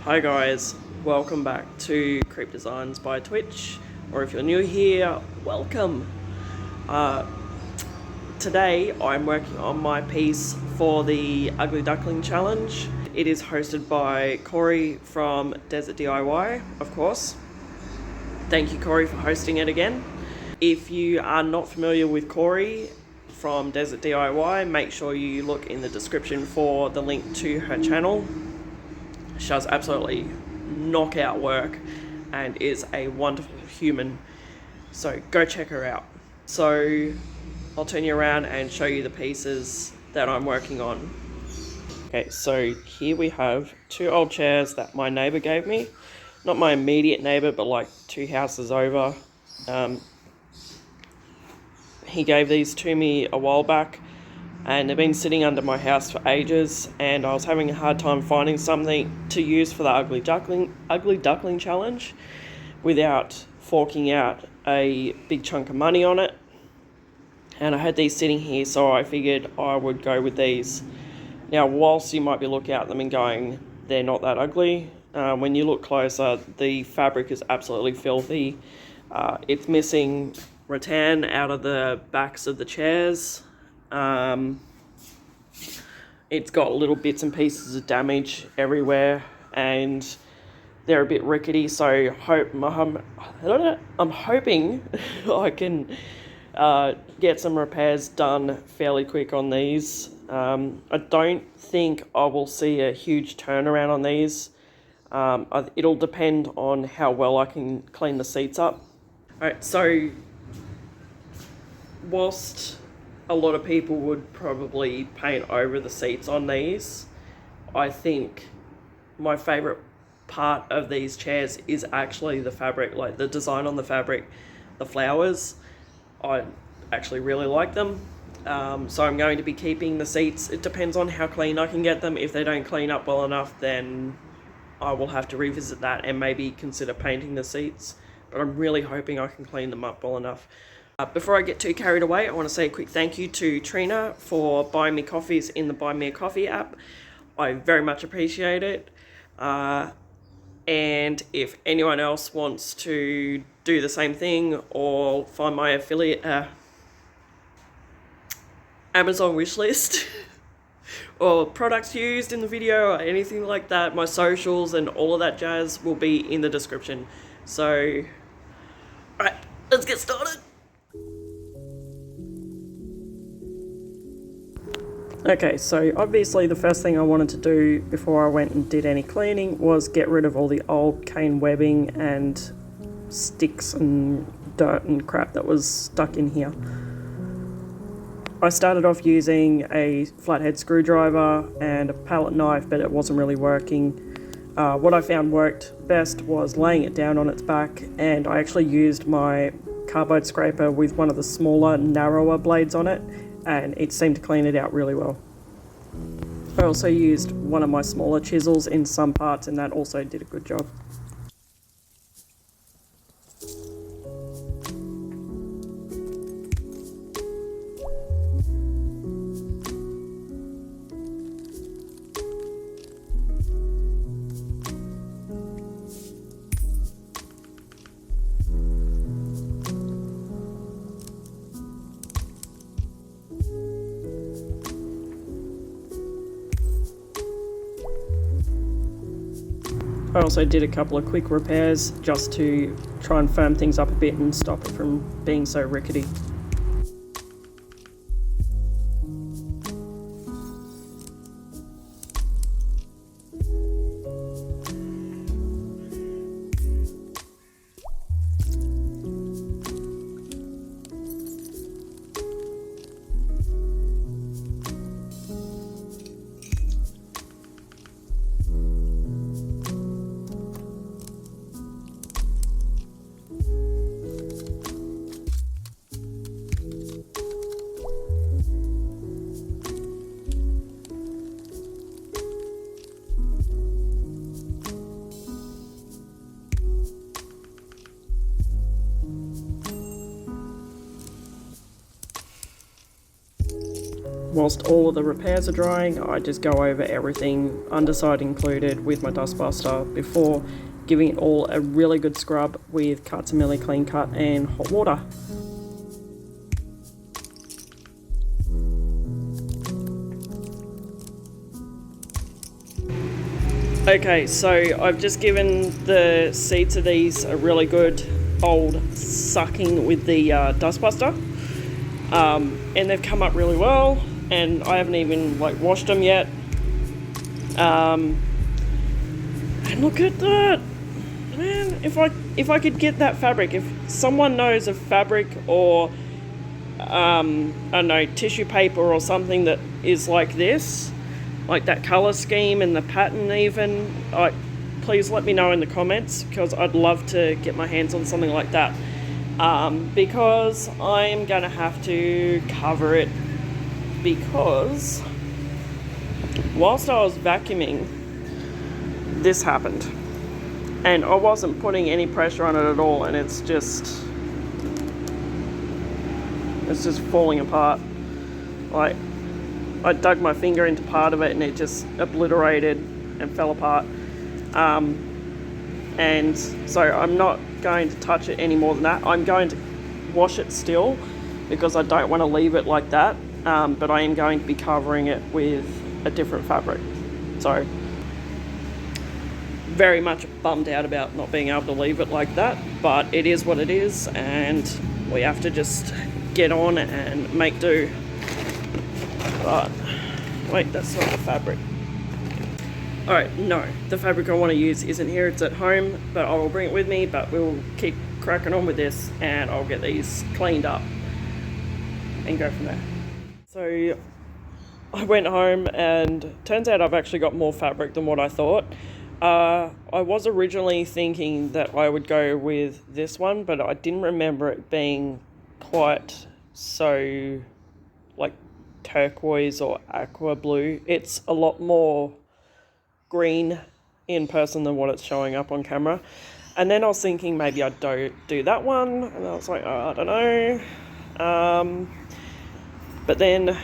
Hi guys, welcome back to Creep Designs by Twitch, or if you're new here, welcome. Today I'm working on my piece for the Ugly Duckling challenge. It is hosted by Cory from Desert DIY, of course. Thank you, Cory, for hosting it again. If you are not familiar with Cory from Desert DIY, make sure you look in the description for the link to her channel. She does absolutely knockout work and is a wonderful human, so go check her out. So I'll turn you around and show you the pieces that I'm working on. Okay, so here we have two old chairs that my neighbour gave me. Not my immediate neighbour, but like two houses over. He gave these to me a while back, and they've been sitting under my house for ages, and I was having a hard time finding something to use for the Ugly Duckling challenge without forking out a big chunk of money on it. And I had these sitting here, so I figured I would go with these. Now, whilst you might be looking at them and going, they're not that ugly, when you look closer, the fabric is absolutely filthy. It's missing rattan out of the backs of the chairs. It's got little bits and pieces of damage everywhere, and they're a bit rickety, so I'm hoping I can get some repairs done fairly quick on these. I don't think I will see a huge turnaround on these. It'll depend on how well I can clean the seats up. Alright, so whilst a lot of people would probably paint over the seats on these, I think my favourite part of these chairs is actually the fabric, like the design on the fabric, the flowers. I actually really like them. So I'm going to be keeping the seats. It depends on how clean I can get them. If they don't clean up well enough, then I will have to revisit that and maybe consider painting the seats. But I'm really hoping I can clean them up well enough. Before I get too carried away, I want to say a quick thank you to Trina for buying me coffees in the Buy Me a Coffee app. I very much appreciate it. And if anyone else wants to do the same thing or find my affiliate Amazon wishlist or products used in the video or anything like that, my socials and all of that jazz will be in the description. So, alright, let's get started. Okay, so obviously the first thing I wanted to do before I went and did any cleaning was get rid of all the old cane webbing and sticks and dirt and crap that was stuck in here. I started off using a flathead screwdriver and a palette knife, but it wasn't really working. What I found worked best was laying it down on its back, and I actually used my cardboard scraper with one of the smaller, narrower blades on it, and it seemed to clean it out really well. I also used one of my smaller chisels in some parts, and that also did a good job. I also did a couple of quick repairs just to try and firm things up a bit and stop it from being so rickety. whilst all of the repairs are drying, I just go over everything, underside included, with my dustbuster before giving it all a really good scrub with Cuts & Millie Clean Cut and hot water. Okay, so I've just given the seats of these a really good old sucking with the dustbuster, and they've come up really well, and I haven't even like washed them yet. And look at that, man! If I could get that fabric, if someone knows of fabric or I don't know, tissue paper or something that is like this, like that colour scheme and the pattern even, please let me know in the comments, because I'd love to get my hands on something like that, because I'm going to have to cover it, because whilst I was vacuuming, this happened, and I wasn't putting any pressure on it at all, and it's just falling apart. Like, I dug my finger into part of it and it just obliterated and fell apart. And so I'm not going to touch it any more than that. I'm going to wash it still, because I don't want to leave it like that. But I am going to be covering it with a different fabric. So very much bummed out about not being able to leave it like that, but it is what it is, and we have to just get on and make do. But wait, that's not the fabric. Alright, no, the fabric I want to use isn't here, it's at home, but I will bring it with me, but we'll keep cracking on with this, and I'll get these cleaned up and go from there. So I went home, and turns out I've actually got more fabric than what I thought. I was originally thinking that I would go with this one, but I didn't remember it being quite so like turquoise or aqua blue. It's a lot more green in person than what it's showing up on camera. And then I was thinking maybe I'd do that one, and I was like, oh, I don't know. But then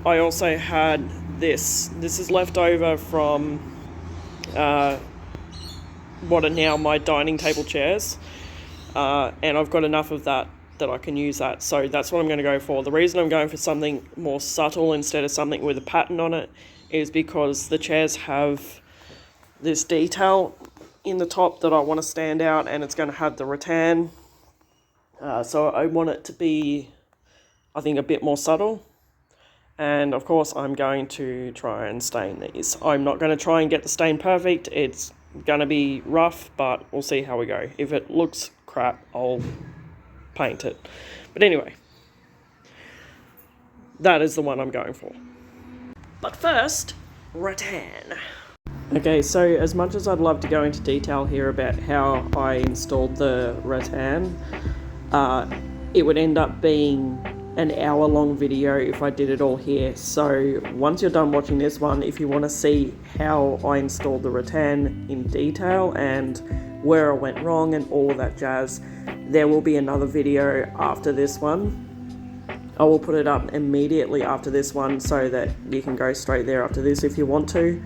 I also had this is left over from what are now my dining table chairs, and I've got enough of that I can use that, so that's what I'm going to go for. The reason I'm going for something more subtle instead of something with a pattern on it is because the chairs have this detail in the top that I want to stand out, and it's going to have the rattan, so I want it to be, I think, a bit more subtle. And of course I'm going to try and stain these. I'm not going to try and get the stain perfect, it's going to be rough, but we'll see how we go. If it looks crap, I'll paint it. But anyway, that is the one I'm going for. But first, rattan. Okay, so as much as I'd love to go into detail here about how I installed the rattan, it would end up being an hour-long video if I did it all here. So once you're done watching this one, if you want to see how I installed the rattan in detail and where I went wrong and all of that jazz, there will be another video after this one. I will put it up immediately after this one so that you can go straight there after this if you want to.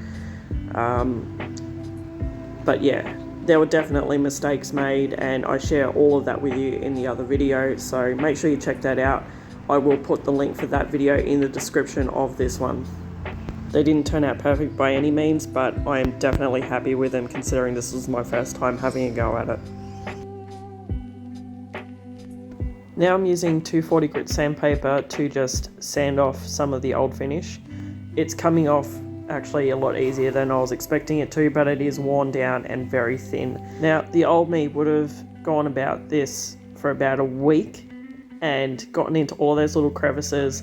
But yeah, there were definitely mistakes made, and I share all of that with you in the other video, so make sure you check that out. I will put the link for that video in the description of this one. They didn't turn out perfect by any means, but I am definitely happy with them considering this was my first time having a go at it. Now I'm using 240 grit sandpaper to just sand off some of the old finish. It's coming off actually a lot easier than I was expecting it to, but it is worn down and very thin. Now the old me would have gone about this for about a week and gotten into all those little crevices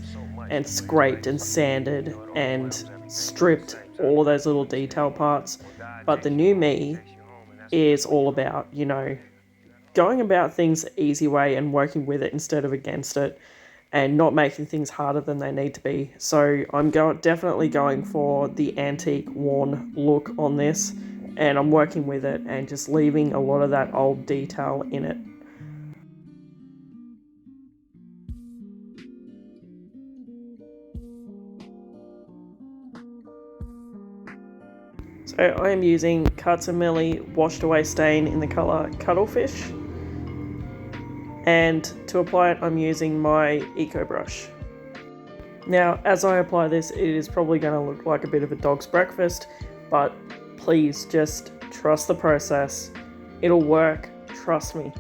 and scraped and sanded and stripped all of those little detail parts. But the new me is all about, you know, going about things the easy way and working with it instead of against it, and not making things harder than they need to be. So I'm definitely going for the antique worn look on this, and I'm working with it and just leaving a lot of that old detail in it. I am using Millie washed away stain in the colour Cuttlefish, and to apply it I'm using my Eco brush. Now as I apply this, it is probably going to look like a bit of a dog's breakfast, but please just trust the process. It'll work, trust me.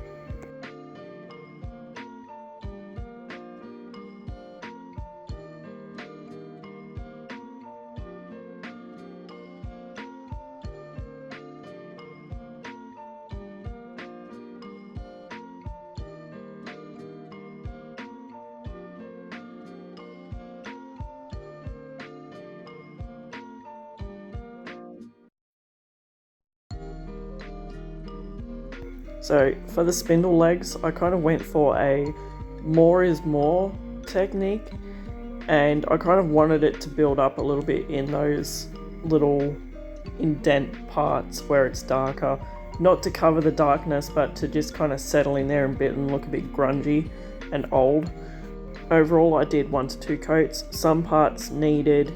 So for the spindle legs, I kind of went for a more is more technique, and I kind of wanted it to build up a little bit in those little indent parts where it's darker. Not to cover the darkness, but to just kind of settle in there a bit and look a bit grungy and old. Overall, I did 1 to 2 coats. Some parts needed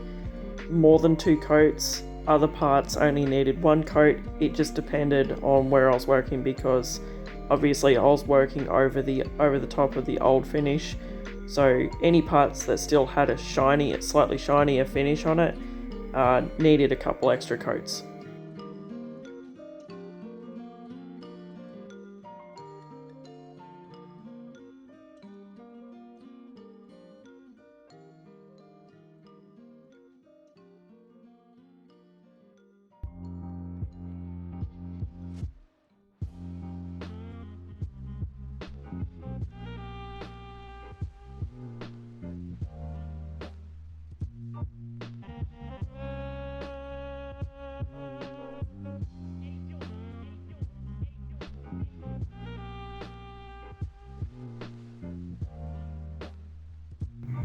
more than 2 coats. Other parts only needed 1 coat. It just depended on where I was working, because obviously I was working over the top of the old finish. So any parts that still had a slightly shinier finish on it needed a couple extra coats.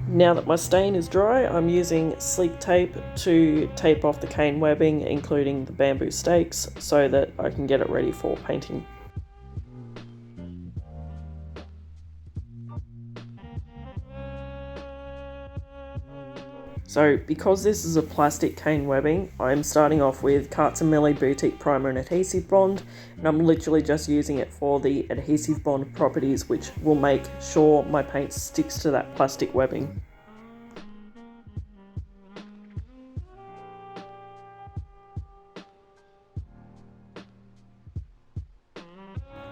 Now that my stain is dry, I'm using sleek tape to tape off the cane webbing, including the bamboo stakes, so that I can get it ready for painting. So because this is a plastic cane webbing, I'm starting off with Millie Boutique Primer and Adhesive Bond, and I'm literally just using it for the adhesive bond properties, which will make sure my paint sticks to that plastic webbing.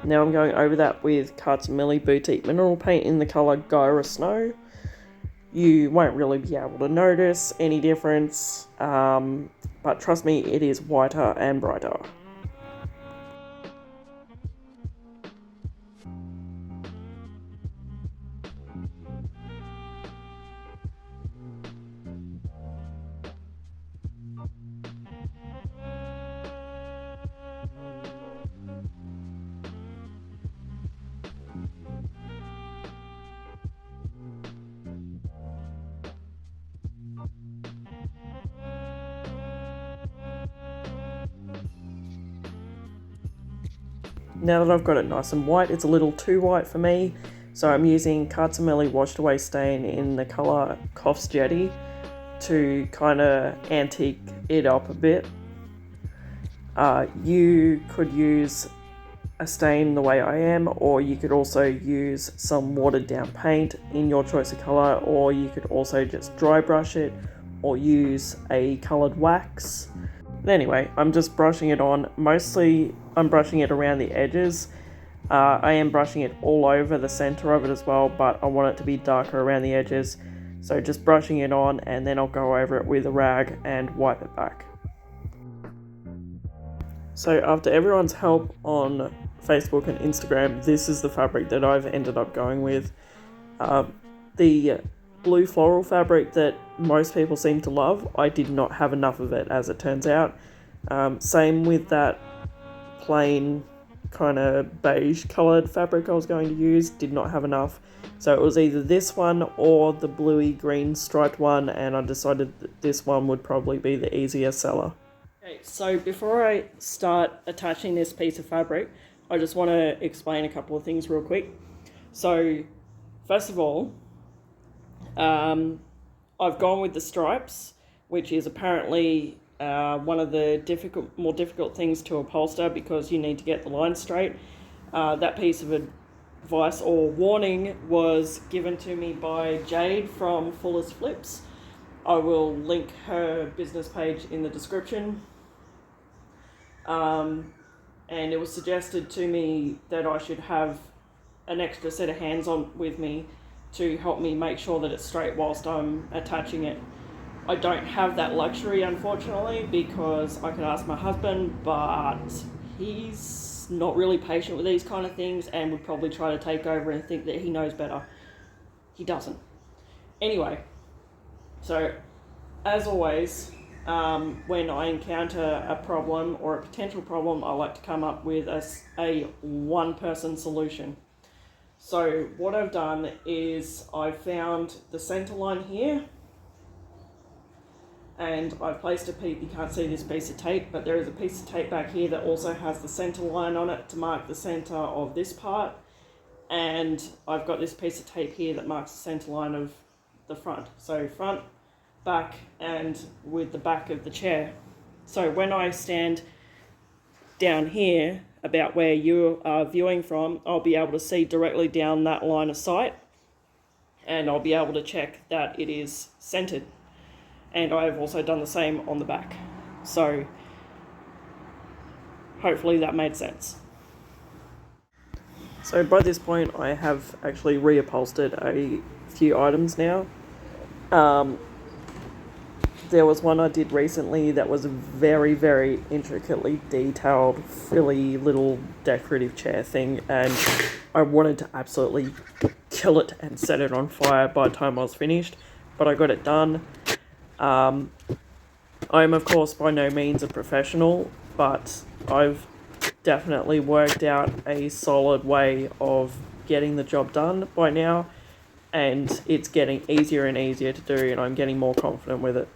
Now I'm going over that with Millie Boutique Mineral Paint in the colour Guyra Snow. You won't really be able to notice any difference, but trust me, it is whiter and brighter. Now that I've got it nice and white, it's a little too white for me, so I'm using Millie washed away stain in the colour Coffs Jetty to kind of antique it up a bit. You could use a stain the way I am, or you could also use some watered down paint in your choice of colour, or you could also just dry brush it or use a coloured wax. But anyway, I'm just brushing it on. Mostly I'm brushing it around the edges. I am brushing it all over the centre of it as well, but I want it to be darker around the edges. So just brushing it on, and then I'll go over it with a rag and wipe it back. So after everyone's help on Facebook and Instagram, this is the fabric that I've ended up going with. The blue floral fabric that most people seem to love, I did not have enough of it, as it turns out. Same with that plain kind of beige coloured fabric I was going to use, did not have enough. So it was either this one or the bluey green striped one, and I decided that this one would probably be the easier seller. Okay, so before I start attaching this piece of fabric, I just want to explain a couple of things real quick. So first of all, I've gone with the stripes, which is apparently one of the more difficult things to upholster because you need to get the line straight. That piece of advice or warning was given to me by Jade from Fuller's Flips. I will link her business page in the description. And it was suggested to me that I should have an extra set of hands on with me to help me make sure that it's straight whilst I'm attaching it. I don't have that luxury, unfortunately, because I could ask my husband, but he's not really patient with these kind of things and would probably try to take over and think that he knows better. He doesn't. Anyway, so as always, when I encounter a problem or a potential problem, I like to come up with a one-person solution. So what I've done is I found the center line here, and I've placed a piece. You can't see this piece of tape, but there is a piece of tape back here that also has the center line on it to mark the center of this part, and I've got this piece of tape here that marks the center line of the front. So front, back, and with the back of the chair. So when I stand down here about where you are viewing from, I'll be able to see directly down that line of sight, and I'll be able to check that it is centered. And I've also done the same on the back. So hopefully that made sense. So by this point I have actually reupholstered a few items now. There was one I did recently that was a very, very intricately detailed, frilly little decorative chair thing, and I wanted to absolutely kill it and set it on fire by the time I was finished, but I got it done. I'm of course by no means a professional, but I've definitely worked out a solid way of getting the job done by now, and it's getting easier and easier to do, and I'm getting more confident with it.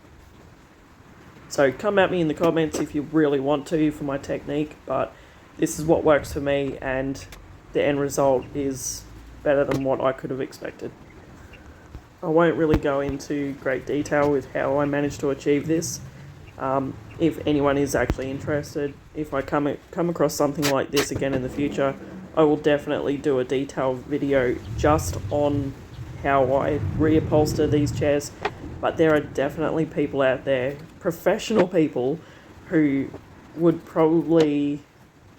So come at me in the comments if you really want to for my technique, but this is what works for me, and the end result is better than what I could have expected. I won't really go into great detail with how I managed to achieve this. If anyone is actually interested, if I come across something like this again in the future, I will definitely do a detailed video just on how I reupholster these chairs. But there are definitely people out there, professional people, who would probably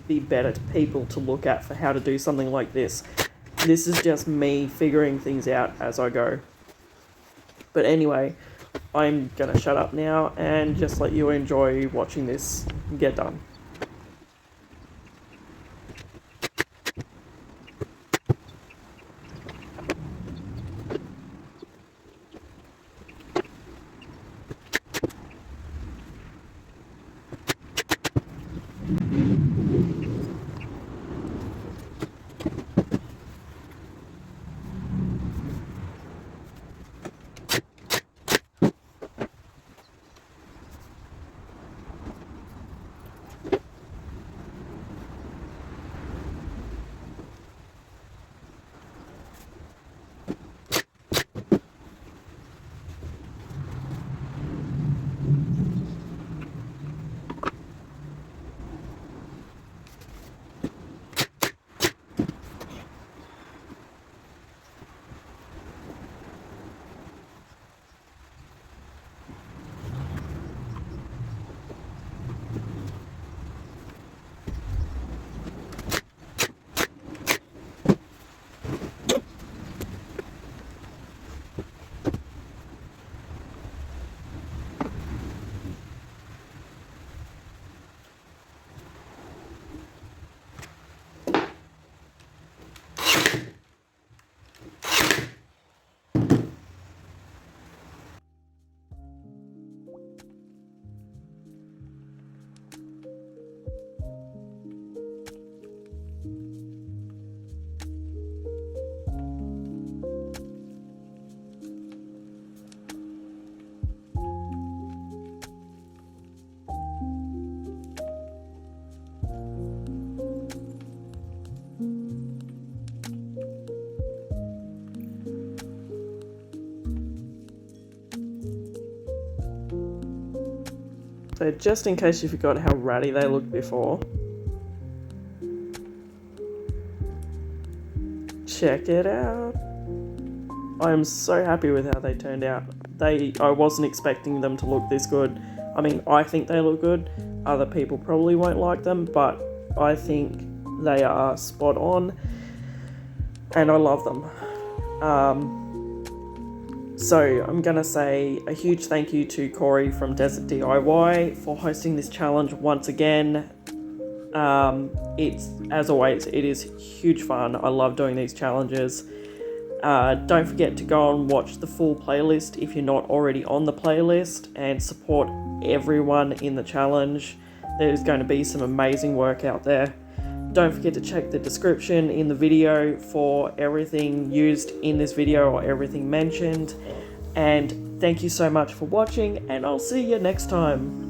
be better people to look at for how to do something like this. This is just me figuring things out as I go. But anyway, I'm going to shut up now and just let you enjoy watching this get done. But just in case you forgot how ratty they looked before, check it out. I am so happy with how they turned out. I wasn't expecting them to look this good. I mean, I think they look good. Other people probably won't like them, but I think they are spot on, and I love them. So I'm going to say a huge thank you to Cory from Desert DIY for hosting this challenge once again. It's, as always, it is huge fun. I love doing these challenges. Don't forget to go and watch the full playlist if you're not already on the playlist, and support everyone in the challenge. There's going to be some amazing work out there. Don't forget to check the description in the video for everything used in this video or everything mentioned. And thank you so much for watching, and I'll see you next time.